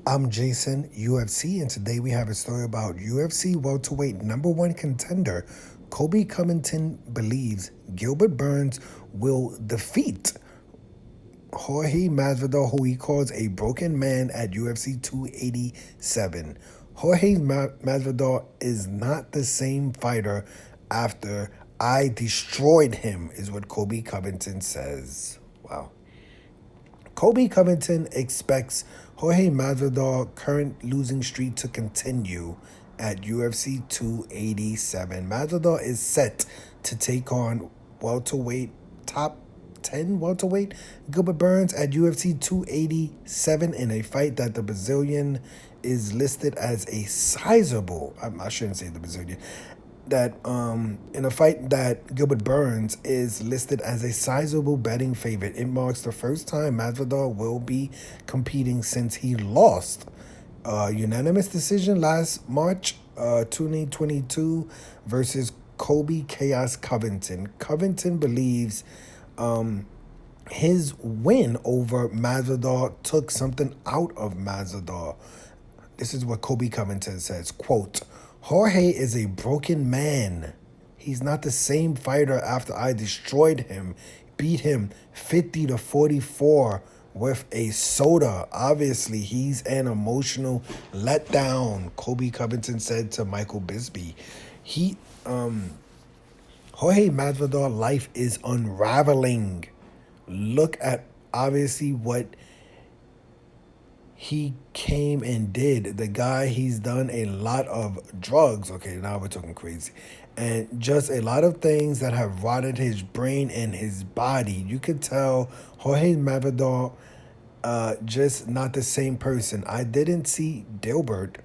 I'm Jason, UFC, and today we have a story about UFC welterweight number one contender Colby Covington believes Gilbert Burns will defeat Jorge Masvidal, who he calls a broken man at UFC 287. Jorge Masvidal is not the same fighter after I destroyed him, is what Colby Covington says. Wow. Colby Covington expects Jorge Masvidal's current losing streak to continue at UFC 287. Masvidal is set to take on welterweight top 10 welterweight Gilbert Burns at UFC 287 in a fight that the Brazilian is listed as a sizable, I shouldn't say the Brazilian, that in a fight that Gilbert Burns is listed as a sizable betting favorite. It marks the first time Masvidal will be competing since he lost unanimous decision last March 2022 versus Colby Chaos Covington. Covington believes his win over Masvidal took something out of Masvidal. This is what Colby Covington says, quote, Jorge is a broken man. He's not the same fighter after I destroyed him, beat him 50-44 with a soda. Obviously, he's an emotional letdown, Colby Covington said to Michael Bisbee. Jorge Masvidal life is unraveling. Look at obviously what he came and did. The guy, he's done a lot of drugs. Okay, now we're talking crazy. And just a lot of things that have rotted his brain and his body. You could tell Jorge Masvidal just not the same person. I didn't see Gilbert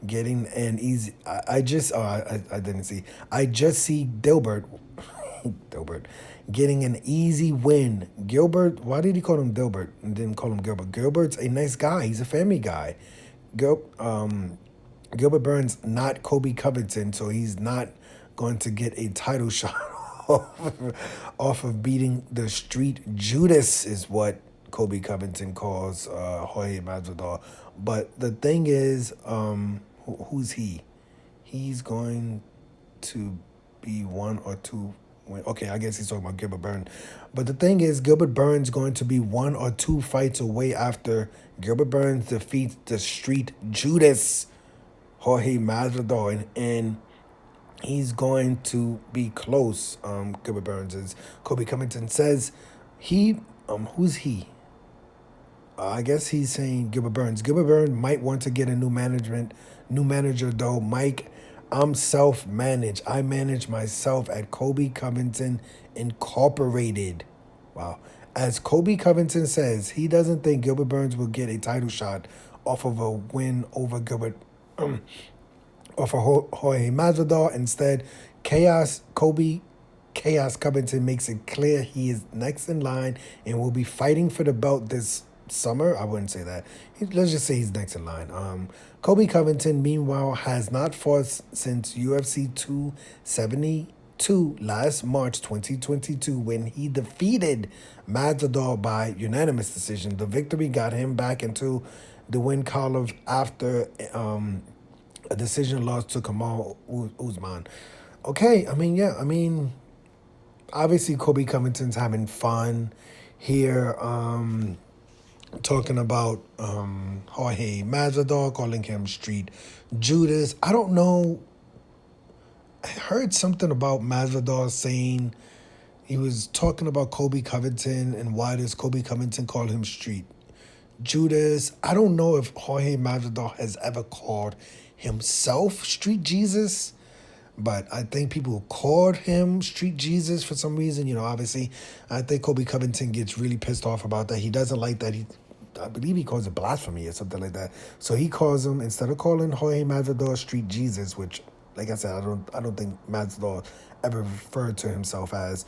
getting an easy. I didn't see. I just see Gilbert. Gilbert getting an easy win. Gilbert, why did he call him Gilbert and didn't call him Gilbert? Gilbert's a nice guy. He's a family guy. Gilbert Burns, not Colby Covington, so he's not going to get a title shot off of beating the Street Judas, is what Colby Covington calls Jorge Masvidal. But the thing is, who's he? He's going to be one or two. Okay, I guess he's talking about Gilbert Burns. But the thing is, Gilbert Burns going to be one or two fights away after Gilbert Burns defeats the Street Judas, Jorge Masvidal, and he's going to be close. Gilbert Burns, as Colby Covington says, who's he? I guess he's saying Gilbert Burns. Gilbert Burns might want to get a new manager though. Mike, I'm self-managed. I manage myself at Colby Covington Incorporated. Wow. As Colby Covington says, he doesn't think Gilbert Burns will get a title shot off of a win over Jorge Masvidal. Instead, Colby Chaos Covington makes it clear he is next in line and will be fighting for the belt this summer. I wouldn't say that. Let's just say he's next in line. Colby Covington, meanwhile, has not fought since UFC 272 last March 2022 when he defeated Masvidal by unanimous decision. The victory got him back into the win column after a decision loss to Kamal Usman. Okay, obviously Colby Covington's having fun here. Talking about Jorge Masvidal, calling him Street Judas. I don't know. I heard something about Masvidal saying he was talking about Colby Covington and why does Colby Covington call him Street Judas. I don't know if Jorge Masvidal has ever called himself Street Jesus, but I think people called him Street Jesus for some reason. Obviously, I think Colby Covington gets really pissed off about that. He doesn't like that. I believe he calls it blasphemy or something like that. So he calls him, instead of calling Jorge Masvidal Street Jesus, which, like I said, I don't think Masvidal ever referred to himself as.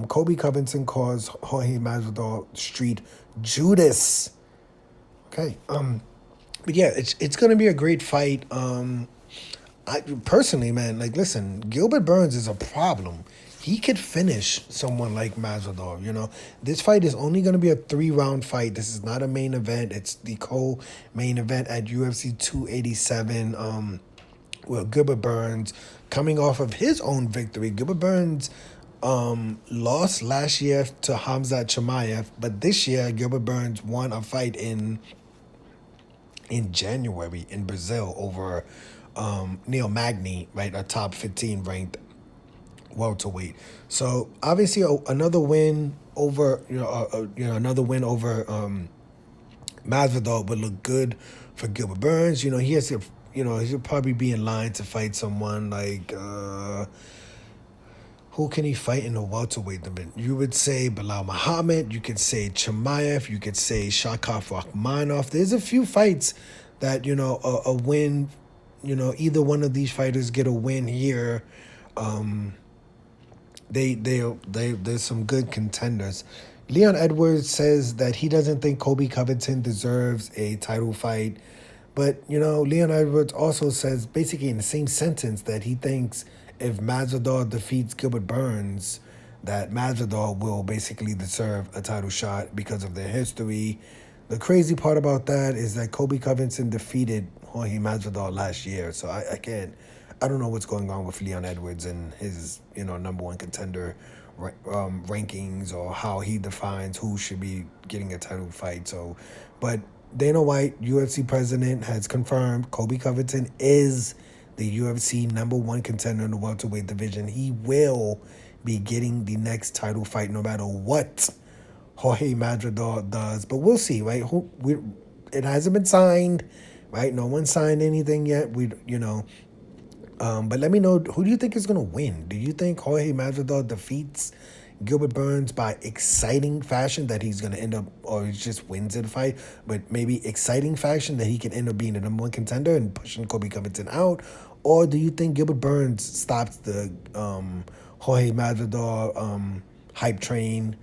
Colby Covington calls Jorge Masvidal Street Judas. Okay. But yeah, it's gonna be a great fight. I personally, man, listen, Gilbert Burns is a problem. he could finish someone like Masvidal. This fight is only going to be a 3-round fight. This is not a main event. It's the co-main event at UFC 287. Well, Gilbert Burns coming off of his own victory. Gilbert Burns lost last year to Khamzat Chimaev, but this year Gilbert Burns won a fight in January in Brazil over Neil Magny, right, a top 15 ranked welterweight. So obviously another win over another win over Masvidal would look good for Gilbert Burns. He has to he'll probably be in line to fight someone like who can he fight in the welterweight division? You would say Bilal Muhammad. You could say Chimaev. You could say Shavkat Rakhmonov. There's a few fights that a win. Either one of these fighters get a win here. There's some good contenders. Leon Edwards says that he doesn't think Colby Covington deserves a title fight. But, Leon Edwards also says basically in the same sentence that he thinks if Masvidal defeats Gilbert Burns, that Masvidal will basically deserve a title shot because of their history. The crazy part about that is that Colby Covington defeated Jorge Masvidal last year. So I don't know what's going on with Leon Edwards and his, number one contender rankings or how he defines who should be getting a title fight. But Dana White, UFC president, has confirmed Colby Covington is the UFC number one contender in the welterweight division. He will be getting the next title fight no matter what Jorge Masvidal does. But we'll see, right? It hasn't been signed, right? No one signed anything yet. But let me know, who do you think is going to win? Do you think Jorge Masvidal defeats Gilbert Burns by exciting fashion that he's going to end up, or he just wins in the fight, but maybe exciting fashion that he can end up being the number one contender and pushing Colby Covington out? Or do you think Gilbert Burns stops the Jorge Masvidal hype train,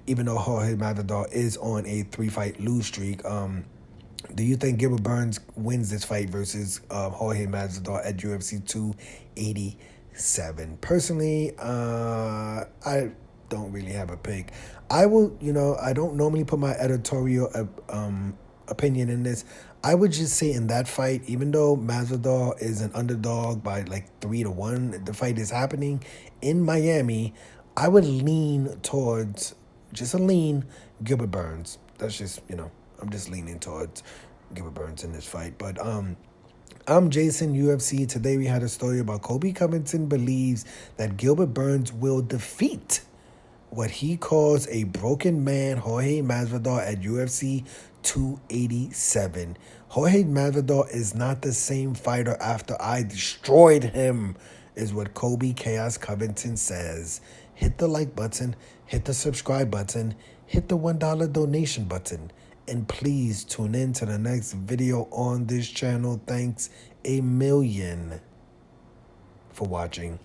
even though Jorge Masvidal is on a 3-fight lose streak? Do you think Gilbert Burns wins this fight versus Jorge Masvidal at UFC 287? Personally, I don't really have a pick. I will, I don't normally put my editorial opinion in this. I would just say in that fight, even though Masvidal is an underdog by like 3-1, the fight is happening in Miami, I would lean towards, Gilbert Burns. That's just, I'm just leaning towards Gilbert Burns in this fight. But I'm Jason, UFC. Today we had a story about Colby Covington believes that Gilbert Burns will defeat what he calls a broken man, Jorge Masvidal, at UFC 287. Jorge Masvidal is not the same fighter after I destroyed him, is what Colby Chaos Covington says. Hit the like button, hit the subscribe button, hit the $1 donation button, and please tune in to the next video on this channel. Thanks a million for watching.